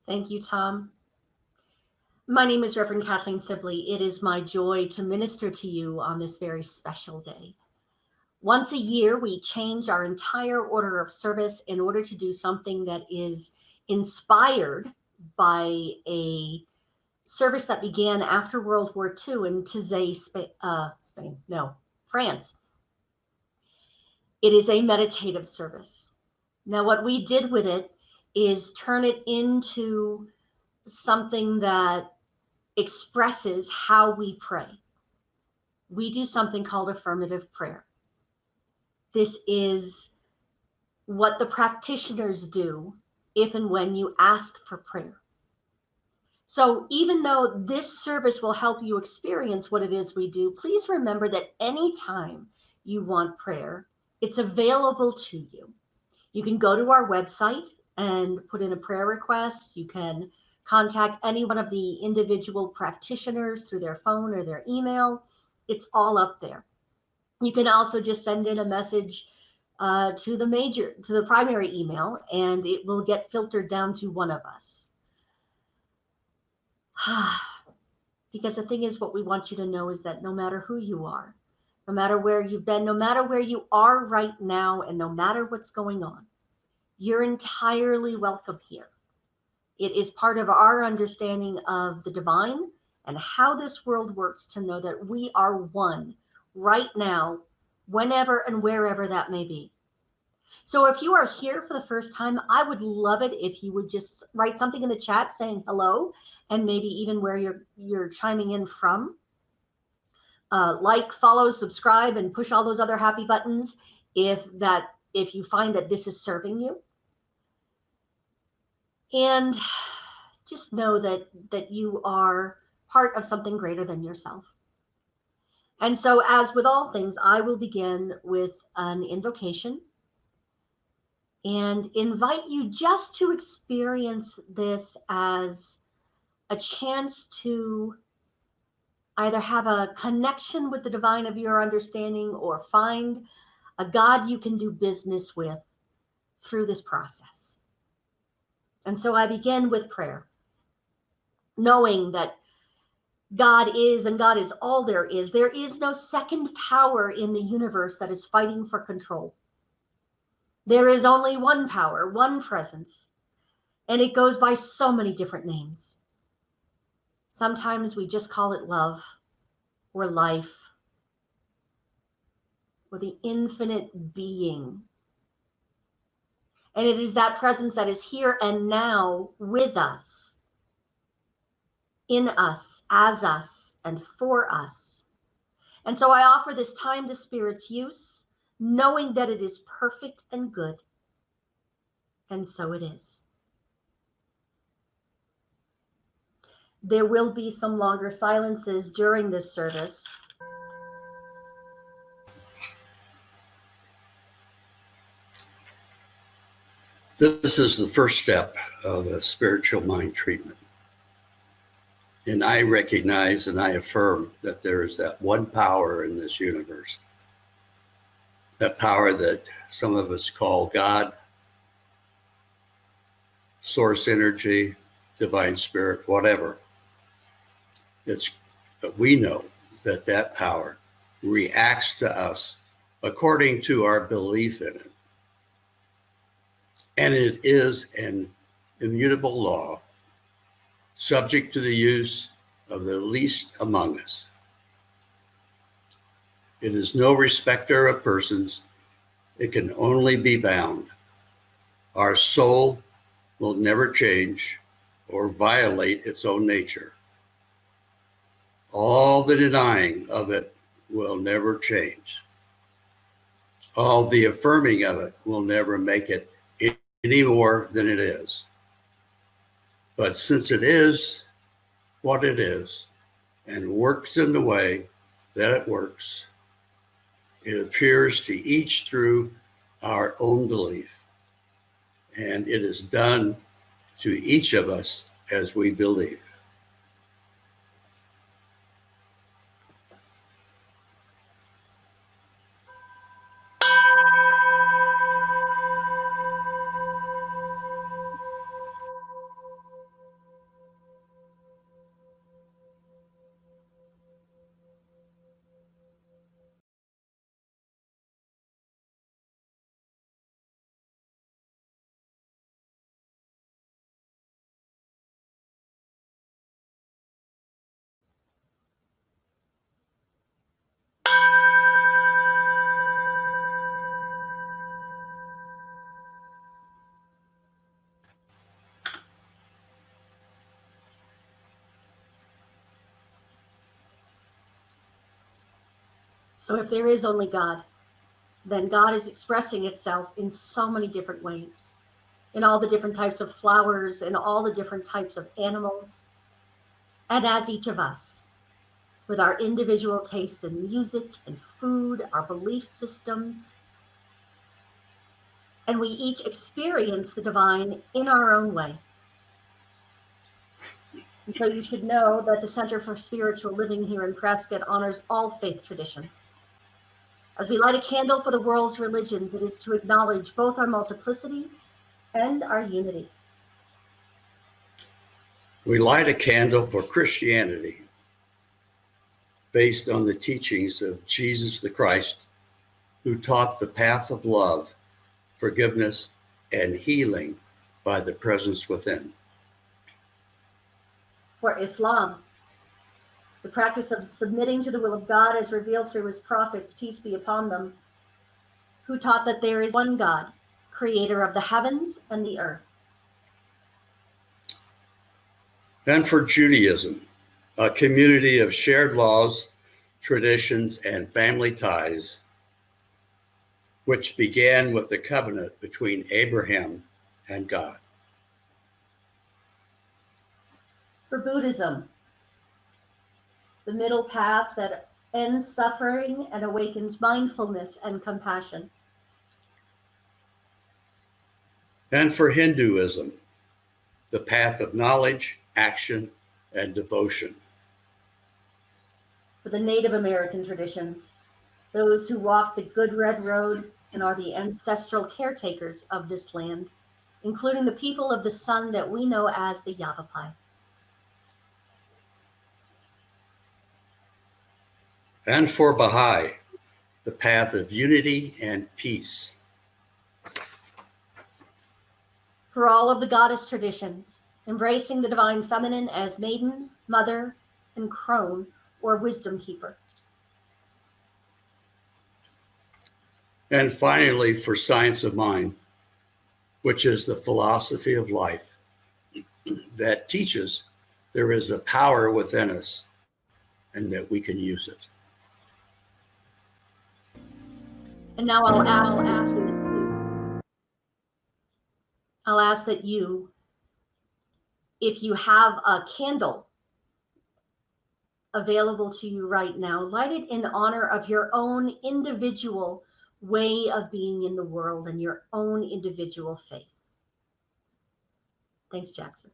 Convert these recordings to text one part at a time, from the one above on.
Thank you, Tom. My name is Rev Kathleen Sibley. It is my joy to minister to you on this very special day. Once a year, we change our entire order of service in order to do something that is inspired by a service that began after World War II in France. It is a meditative service. Now, what we did with it is turn it into something that expresses how we pray. We do something called affirmative prayer. This is what the practitioners do if and when you ask for prayer. So even though this service will help you experience what it is we do, please remember that anytime you want prayer, it's available to you. You can go to our website and put in a prayer request. You can contact any one of the individual practitioners through their phone or their email. It's all up there. You can also just send in a message to the primary email, and it will get filtered down to one of us. Because the thing is, what we want you to know is that no matter who you are, no matter where you've been, no matter where you are right now, and no matter what's going on, you're entirely welcome here. It is part of our understanding of the divine and how this world works to know that we are one right now, whenever and wherever that may be. So if you are here for the first time, I would love it if you would just write something in the chat saying hello, and maybe even where you're chiming in from. Like, follow, subscribe, and push all those other happy buttons if you find that this is serving you. And just know that you are part of something greater than yourself. And so, as with all things, I will begin with an invocation and invite you just to experience this as a chance to either have a connection with the divine of your understanding or find a God you can do business with through this process. And so I begin with prayer, knowing that God is, and God is all there is. There is no second power in the universe that is fighting for control. There is only one power, one presence, and it goes by so many different names. Sometimes we just call it love, or life, or the infinite being. And it is that presence that is here and now with us, in us, as us, and for us. And so I offer this time to Spirit's use, knowing that it is perfect and good. And so it is. There will be some longer silences during this service. This is the first step of a spiritual mind treatment. And I recognize and I affirm that there is that one power in this universe. That power that some of us call God, source energy, divine spirit, whatever. But we know that that power reacts to us according to our belief in it. And it is an immutable law, subject to the use of the least among us. It is no respecter of persons. It can only be bound. Our soul will never change or violate its own nature. All the denying of it will never change. All the affirming of it will never make it any more than it is. But since it is what it is and works in the way that it works, it appears to each through our own belief. And it is done to each of us as we believe. So if there is only God, then God is expressing itself in so many different ways, in all the different types of flowers, in all the different types of animals, and as each of us, with our individual tastes in music and food, our belief systems, and we each experience the divine in our own way. And so you should know that the Center for Spiritual Living here in Prescott honors all faith traditions. As we light a candle for the world's religions, it is to acknowledge both our multiplicity and our unity. We light a candle for Christianity based on the teachings of Jesus the Christ, who taught the path of love, forgiveness, and healing by the presence within. For Islam, the practice of submitting to the will of God as revealed through his prophets, peace be upon them, who taught that there is one God, creator of the heavens and the earth. And for Judaism, a community of shared laws, traditions, and family ties, which began with the covenant between Abraham and God. For Buddhism, the middle path that ends suffering and awakens mindfulness and compassion. And for Hinduism, the path of knowledge, action, and devotion. For the Native American traditions, those who walk the good red road and are the ancestral caretakers of this land, including the people of the sun that we know as the Yavapai. And for Baha'i, the path of unity and peace. For all of the goddess traditions, embracing the divine feminine as maiden, mother, and crone, or wisdom keeper. And finally, for science of mind, which is the philosophy of life that teaches there is a power within us and that we can use it. And now I'll ask that you, if you have a candle available to you right now, light it in honor of your own individual way of being in the world and your own individual faith. Thanks, Jackson.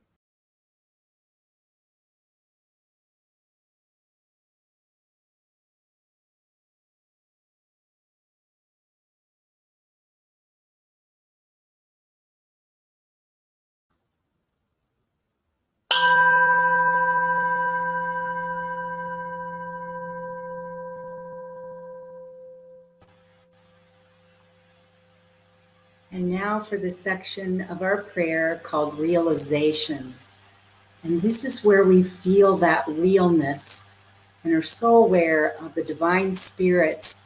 And now for the section of our prayer called realization. And this is where we feel that realness and are so aware of the divine spirits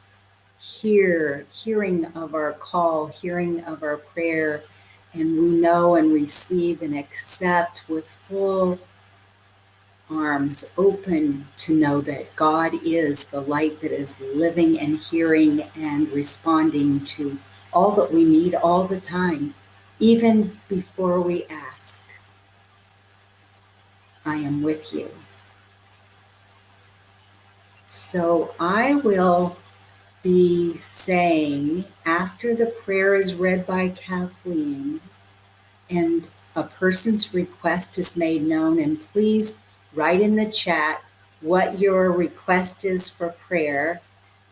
hearing of our call, hearing of our prayer, and we know and receive and accept with full arms open to know that God is the light that is living and hearing and responding to all that we need all the time, even before we ask. I am with you. So I will be saying, after the prayer is read by Kathleen and a person's request is made known, and please write in the chat what your request is for prayer,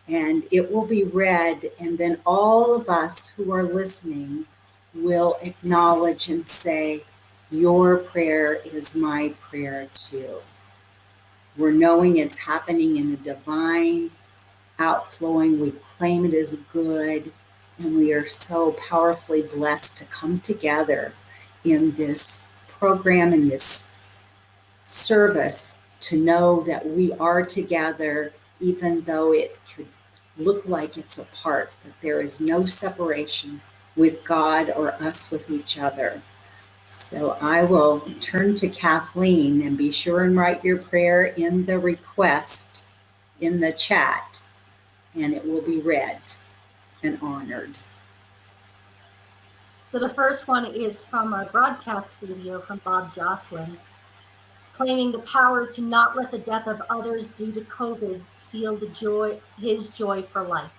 and it will be read, and then all of us who are listening will acknowledge and say, your prayer is my prayer too. We're knowing it's happening in the divine outflowing. We claim it as good, and we are so powerfully blessed to come together in this program, in this service, to know that we are together, even though it could look like it's apart, that there is no separation with God or us with each other. So I will turn to Kathleen, and be sure and write your prayer in the request in the chat. and it will be read and honored. So the first one is from our broadcast studio from Bob Jocelyn, claiming the power to not let the death of others due to COVID steal his joy for life.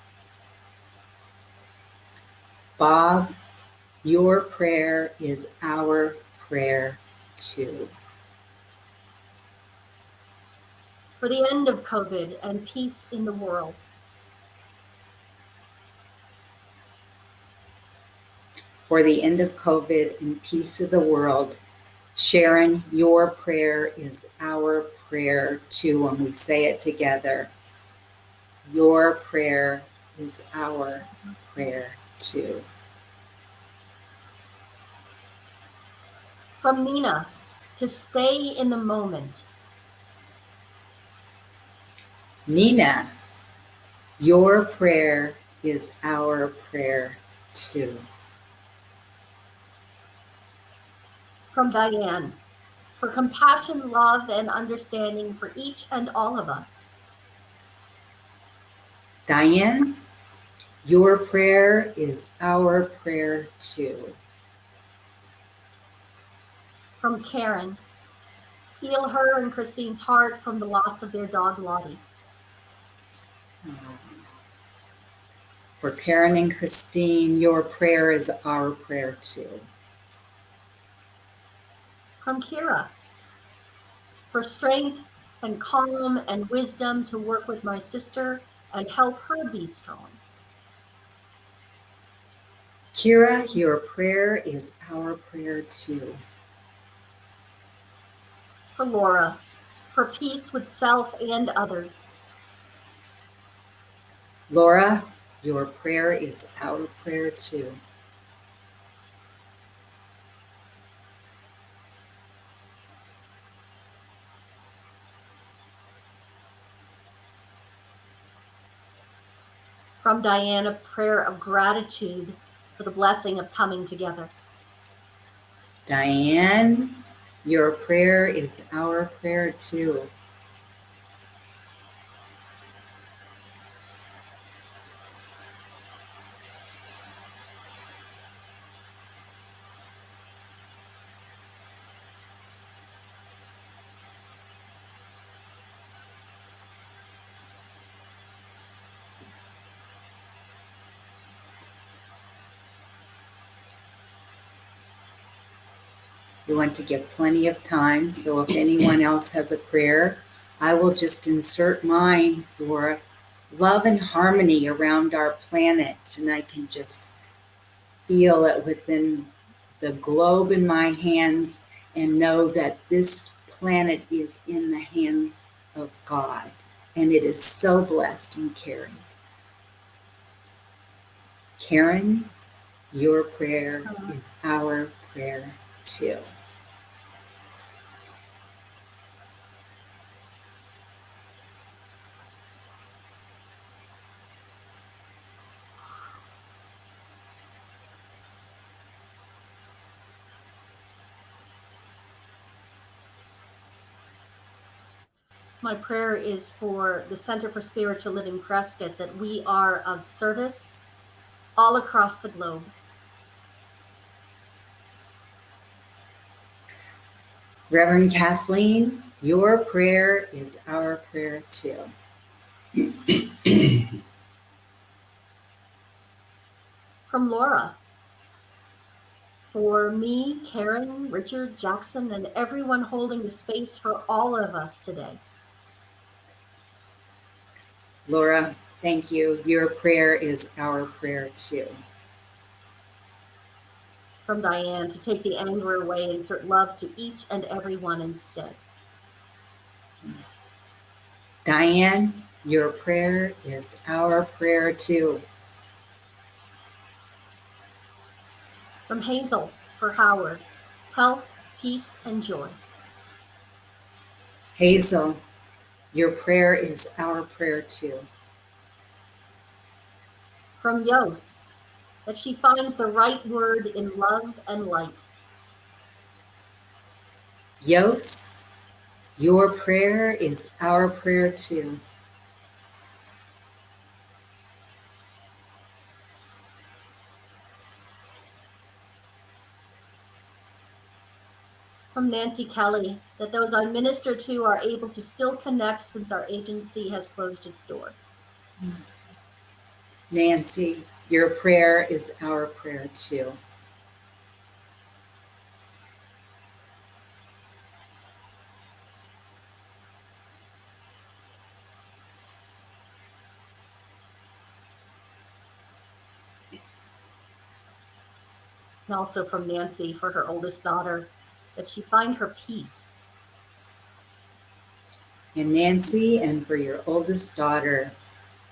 Bob, your prayer is our prayer too. For the end of COVID and peace in the world. For the end of COVID and peace of the world. Sharon, your prayer is our prayer too, and we say it together. Your prayer is our prayer too. From Nina, to stay in the moment. Nina, your prayer is our prayer too. From Diane, for compassion, love, and understanding for each and all of us. Diane, your prayer is our prayer too. From Karen, heal her and Christine's heart from the loss of their dog Lottie. For Karen and Christine, your prayer is our prayer too. From Kira, for strength and calm and wisdom to work with my sister and help her be strong. Kira, your prayer is our prayer too. For Laura, for peace with self and others. Laura, your prayer is our prayer too. From Diane, a prayer of gratitude for the blessing of coming together. Diane, your prayer is our prayer too. We want to give plenty of time, so if anyone else has a prayer, I will just insert mine for love and harmony around our planet, and I can just feel it within the globe in my hands and know that this planet is in the hands of God, and it is so blessed and caring. Karen, your prayer is our prayer too. My prayer is for the Center for Spiritual Living Prescott, that we are of service all across the globe. Reverend Kathleen, your prayer is our prayer too. From Laura, for me, Karen, Richard, Jackson, and everyone holding the space for all of us today. Laura, thank you. Your prayer is our prayer too. From Diane, to take the anger away and insert love to each and everyone instead. Diane, your prayer is our prayer too. From Hazel, for Howard, health, peace, and joy. Hazel, your prayer is our prayer too. From Yos, that she finds the right word in love and light. Yos, your prayer is our prayer too. from Nancy Kelly, that those I minister to are able to still connect since our agency has closed its door. Nancy, your prayer is our prayer too. And also from Nancy for her oldest daughter, that she find her peace. And Nancy, and for your oldest daughter,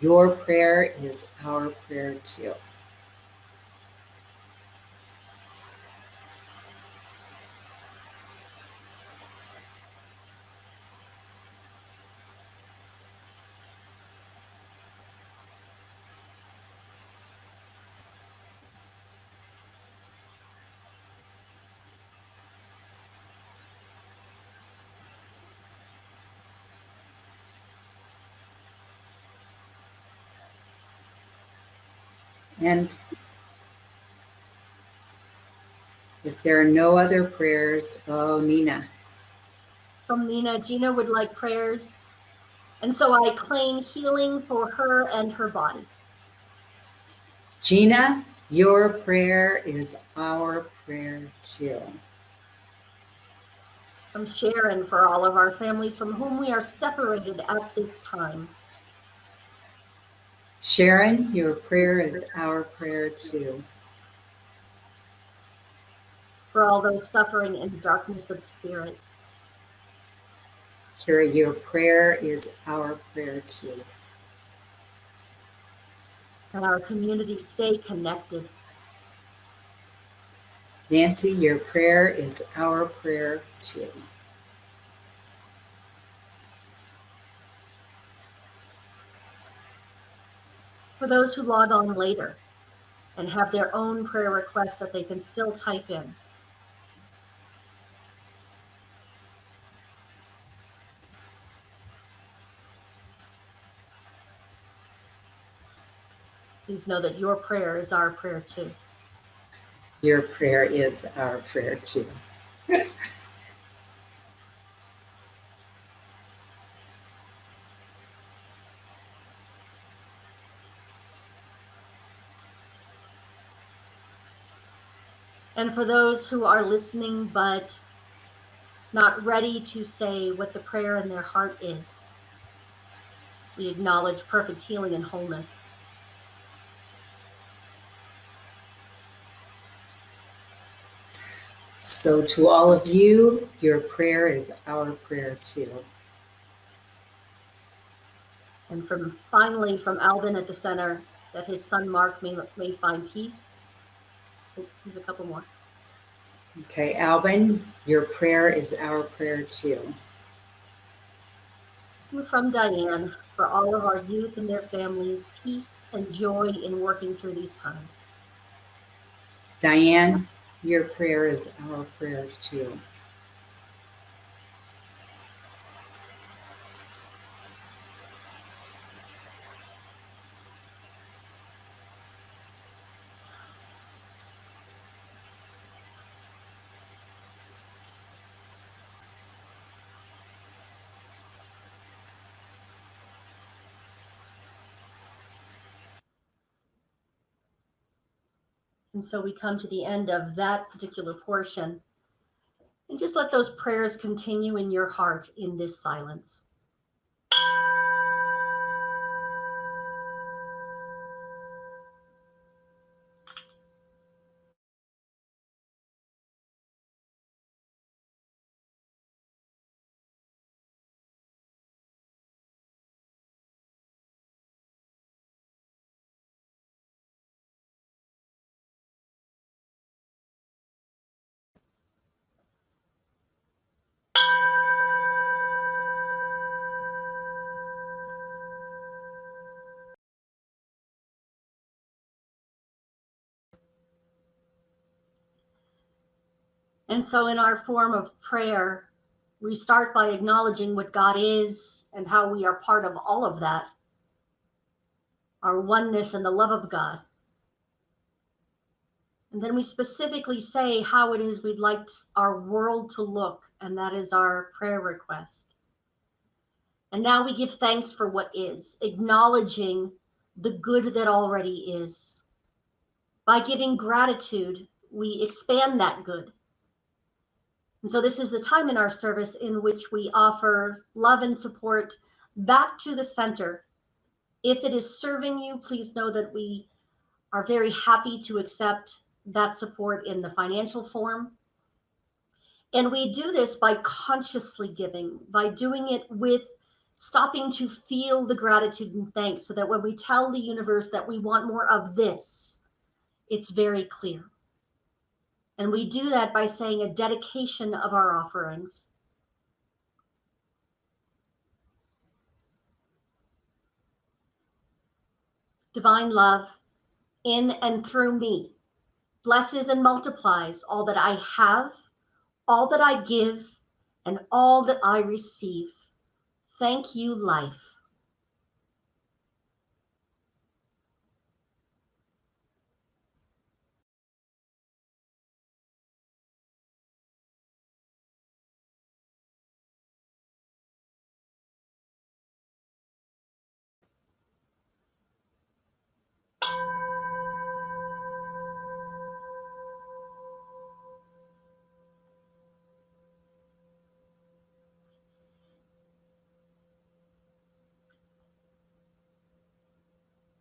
your prayer is our prayer too. And if there are no other prayers, oh, Nina. From Nina, Gina would like prayers. And so I claim healing for her and her body. Gina, your prayer is our prayer too. From Sharon for all of our families from whom we are separated at this time. Sharon, your prayer is our prayer too. For all those suffering in the darkness of spirit. Kira, your prayer is our prayer too. And our community stay connected. Nancy, your prayer is our prayer too. For those who log on later and have their own prayer requests that they can still type in. Please know that your prayer is our prayer too. Your prayer is our prayer too. And for those who are listening but not ready to say what the prayer in their heart is, we acknowledge perfect healing and wholeness. So to all of you, your prayer is our prayer too. And finally from Alvin at the center, that his son Mark may find peace. Oh, there's a couple more. Okay, Alvin, your prayer is our prayer too. And from Diane, for all of our youth and their families, peace and joy in working through these times. Diane, your prayer is our prayer too. And so we come to the end of that particular portion. And just let those prayers continue in your heart in this silence. And so in our form of prayer, we start by acknowledging what God is and how we are part of all of that, our oneness and the love of God. And then we specifically say how it is we'd like our world to look, and that is our prayer request. And now we give thanks for what is, acknowledging the good that already is. By giving gratitude, we expand that good. And so this is the time in our service in which we offer love and support back to the center. If it is serving you, please know that we are very happy to accept that support in the financial form. And we do this by consciously giving, by doing it with stopping to feel the gratitude and thanks, so that when we tell the universe that we want more of this, it's very clear. And we do that by saying a dedication of our offerings. Divine love, in and through me, blesses and multiplies all that I have, all that I give, and all that I receive. Thank you, life.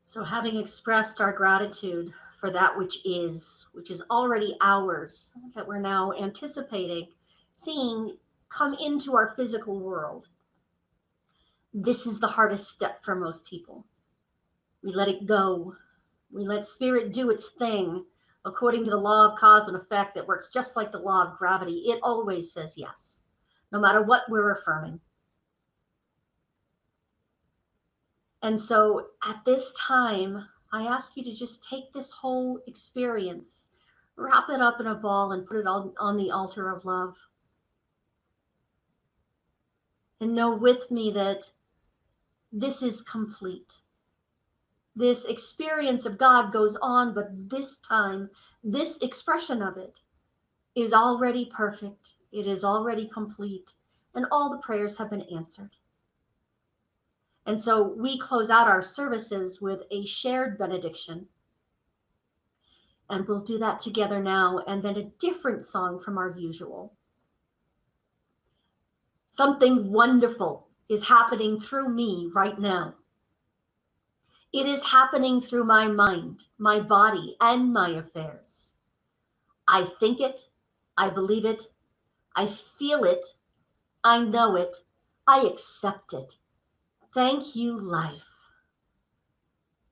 So having expressed our gratitude for that which is already ours, that we're now anticipating, seeing come into our physical world, this is the hardest step for most people. We let it go. We let spirit do its thing according to the law of cause and effect that works just like the law of gravity. It always says yes, no matter what we're affirming. And so at this time, I ask you to just take this whole experience, wrap it up in a ball and put it on the altar of love. And know with me that this is complete. This experience of God goes on, but this time, this expression of it is already perfect. It is already complete, and all the prayers have been answered. And so we close out our services with a shared benediction. And we'll do that together now, and then a different song from our usual. Something wonderful is happening through me right now. It is happening through my mind, my body, and my affairs. I think it, I believe it, I feel it, I know it, I accept it. Thank you, life.